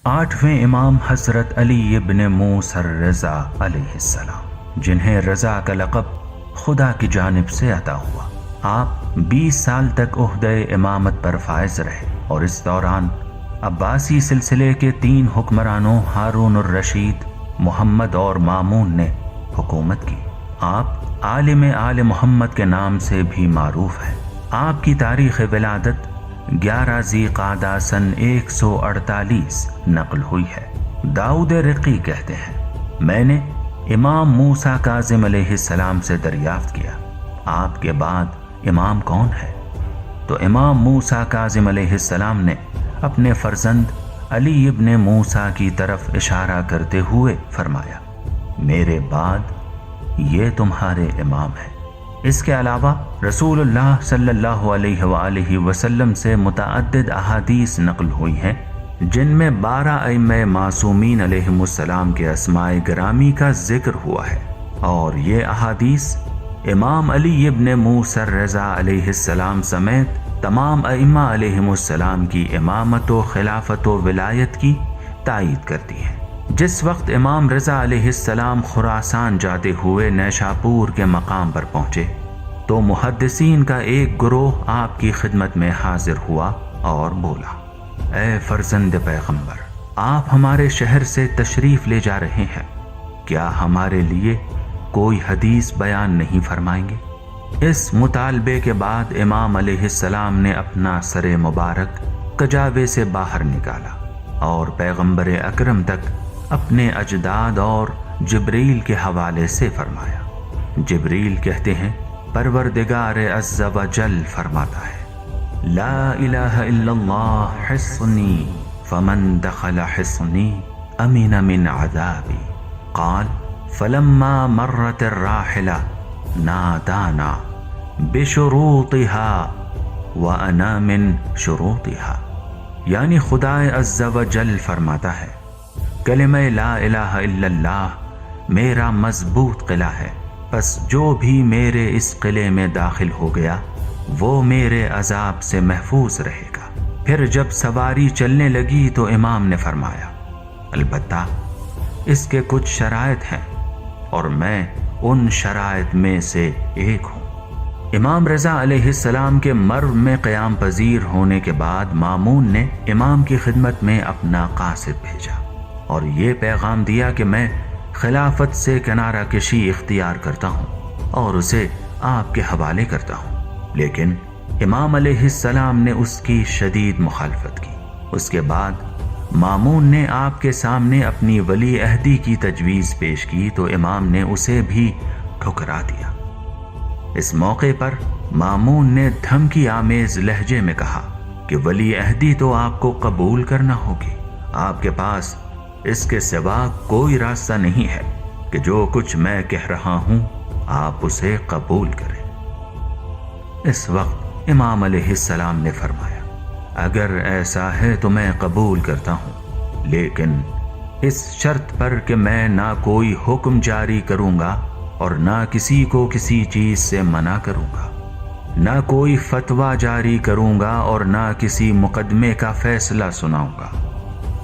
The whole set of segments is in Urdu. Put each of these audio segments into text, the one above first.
آٹھویں امام حضرت علی ابن موسیٰ الرضا علیہ السلام، جنہیں رضا کا لقب خدا کی جانب سے عطا ہوا۔ آپ 20 سال تک عہدہ امامت پر فائز رہے اور اس دوران عباسی سلسلے کے 3 حکمرانوں ہارون الرشید، محمد اور مامون نے حکومت کی۔ آپ عالم آل محمد کے نام سے بھی معروف ہیں۔ آپ کی تاریخ ولادت 11 ذی قعدہ سن 148 نقل ہوئی ہے۔ داؤد رقی کہتے ہیں، میں نے امام موسیٰ کاظم علیہ السلام سے دریافت کیا، آپ کے بعد امام کون ہے؟ تو امام موسیٰ کاظم علیہ السلام نے اپنے فرزند علی ابن موسیٰ کی طرف اشارہ کرتے ہوئے فرمایا، میرے بعد یہ تمہارے امام ہیں۔ اس کے علاوہ رسول اللہ صلی اللہ علیہ وآلہ وسلم سے متعدد احادیث نقل ہوئی ہیں، جن میں 12 ائمہ معصومین علیہم السلام کے اسماء گرامی کا ذکر ہوا ہے، اور یہ احادیث امام علی ابن موسیٰ الرضا علیہ السلام سمیت تمام ائمہ علیہم السلام کی امامت و خلافت و ولایت کی تائید کرتی ہیں۔ جس وقت امام رضا علیہ السلام خراسان جاتے ہوئے نیشاپور کے مقام پر پہنچے تو محدثین کا ایک گروہ آپ کی خدمت میں حاضر ہوا اور بولا، اے فرزند پیغمبر، آپ ہمارے شہر سے تشریف لے جا رہے ہیں، کیا ہمارے لیے کوئی حدیث بیان نہیں فرمائیں گے؟ اس مطالبے کے بعد امام علیہ السلام نے اپنا سر مبارک کجاوے سے باہر نکالا اور پیغمبر اکرم تک اپنے اجداد اور جبریل کے حوالے سے فرمایا۔ جبریل کہتے ہیں، پروردگار عز و جل فرماتا ہے، لا الہ الا اللہ حصنی فمن دخل حصنی امن من عذابی، قال فلما مرت الراحلہ نادانا بشروطها وانا من شروطها، یعنی خدا عز و جل فرماتا ہے، کلمہ لا الہ الا اللہ میرا مضبوط قلعہ ہے، پس جو بھی میرے اس قلعے میں داخل ہو گیا وہ میرے عذاب سے محفوظ رہے گا۔ پھر جب سواری چلنے لگی تو امام نے فرمایا، البتہ اس کے کچھ شرائط ہیں اور میں ان شرائط میں سے ایک ہوں۔ امام رضا علیہ السلام کے مرو میں قیام پذیر ہونے کے بعد مامون نے امام کی خدمت میں اپنا قاصد بھیجا اور یہ پیغام دیا کہ میں خلافت سے کنارہ کشی اختیار کرتا ہوں اور اسے آپ کے حوالے کرتا ہوں، لیکن امام علیہ السلام نے اس کی شدید مخالفت کی۔ اس کے بعد مامون نے آپ کے سامنے اپنی ولی عہدی کی تجویز پیش کی تو امام نے اسے بھی ٹھکرا دیا۔ اس موقع پر مامون نے دھمکی آمیز لہجے میں کہا کہ ولی عہدی تو آپ کو قبول کرنا ہوگی، آپ کے پاس اس کے سوا کوئی راستہ نہیں ہے کہ جو کچھ میں کہہ رہا ہوں آپ اسے قبول کریں۔ اس وقت امام علیہ السلام نے فرمایا، اگر ایسا ہے تو میں قبول کرتا ہوں، لیکن اس شرط پر کہ میں نہ کوئی حکم جاری کروں گا اور نہ کسی کو کسی چیز سے منع کروں گا، نہ کوئی فتویٰ جاری کروں گا اور نہ کسی مقدمے کا فیصلہ سناؤں گا،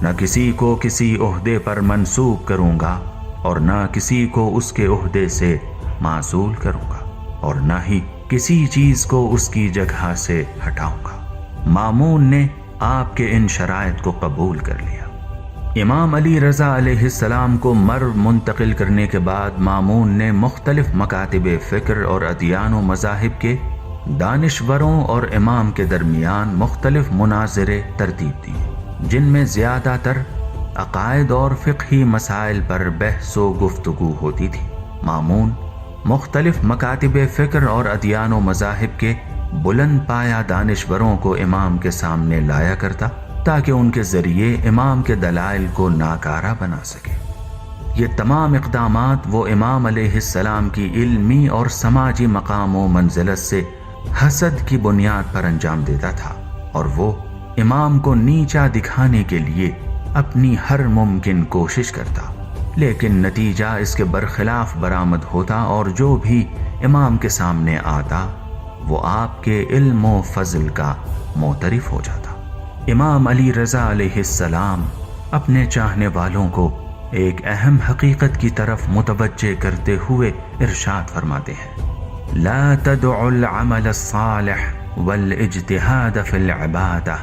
نہ کسی کو کسی عہدے پر منصوب کروں گا اور نہ کسی کو اس کے عہدے سے معزول کروں گا اور نہ ہی کسی چیز کو اس کی جگہ سے ہٹاؤں گا۔ مامون نے آپ کے ان شرائط کو قبول کر لیا۔ امام علی رضا علیہ السلام کو مرو منتقل کرنے کے بعد مامون نے مختلف مکاتب فکر اور ادیان و مذاہب کے دانشوروں اور امام کے درمیان مختلف مناظرے ترتیب دی، جن میں زیادہ تر عقائد اور فقہی مسائل پر بحث و گفتگو ہوتی تھی۔ مامون مختلف مکاتب فکر اور ادیان و مذاہب کے بلند پایہ دانشوروں کو امام کے سامنے لایا کرتا تاکہ ان کے ذریعے امام کے دلائل کو ناکارہ بنا سکے۔ یہ تمام اقدامات وہ امام علیہ السلام کی علمی اور سماجی مقام و منزلت سے حسد کی بنیاد پر انجام دیتا تھا، اور وہ امام کو نیچا دکھانے کے لیے اپنی ہر ممکن کوشش کرتا، لیکن نتیجہ اس کے برخلاف برآمد ہوتا اور جو بھی امام کے سامنے آتا وہ آپ کے علم و فضل کا معترف ہو جاتا۔ امام علی رضا علیہ السلام اپنے چاہنے والوں کو ایک اہم حقیقت کی طرف متوجہ کرتے ہوئے ارشاد فرماتے ہیں، لا تدع العمل الصالح والاجتهاد في العبادة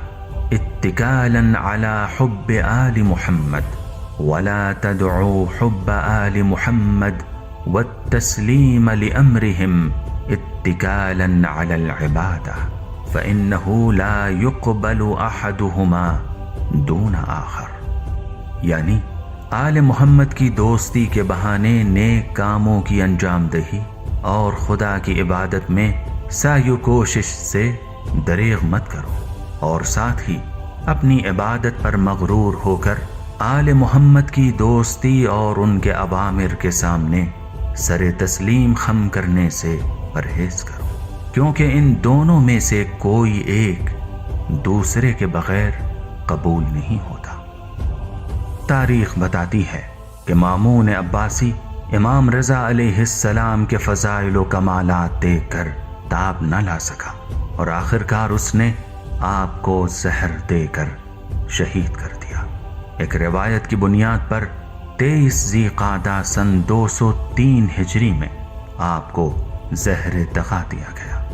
اتكالا على حب آل محمد ولا تدعوا حب آل محمد والتسليم لأمرهم اتكالا على العبادة فإنه لا يقبل أحدهما دون آخر. یعنی آل محمد کی دوستی کے بہانے نیک کاموں کی انجام دہی اور خدا کی عبادت میں سعی و کوشش سے دریغ مت کرو، اور ساتھ ہی اپنی عبادت پر مغرور ہو کر آل محمد کی دوستی اور ان کے اوامر کے سامنے سر تسلیم خم کرنے سے پرہیز کرو، کیونکہ ان دونوں میں سے کوئی ایک دوسرے کے بغیر قبول نہیں ہوتا. تاریخ بتاتی ہے کہ مامون عباسی امام رضا علیہ السلام کے فضائل و کمالات دیکھ کر تاب نہ لا سکا اور آخرکار اس نے آپ کو زہر دے کر شہید کر دیا. ایک روایت کی بنیاد پر 23 ذی قعدہ سن 203 ہجری میں آپ کو زہر دغا دیا گیا.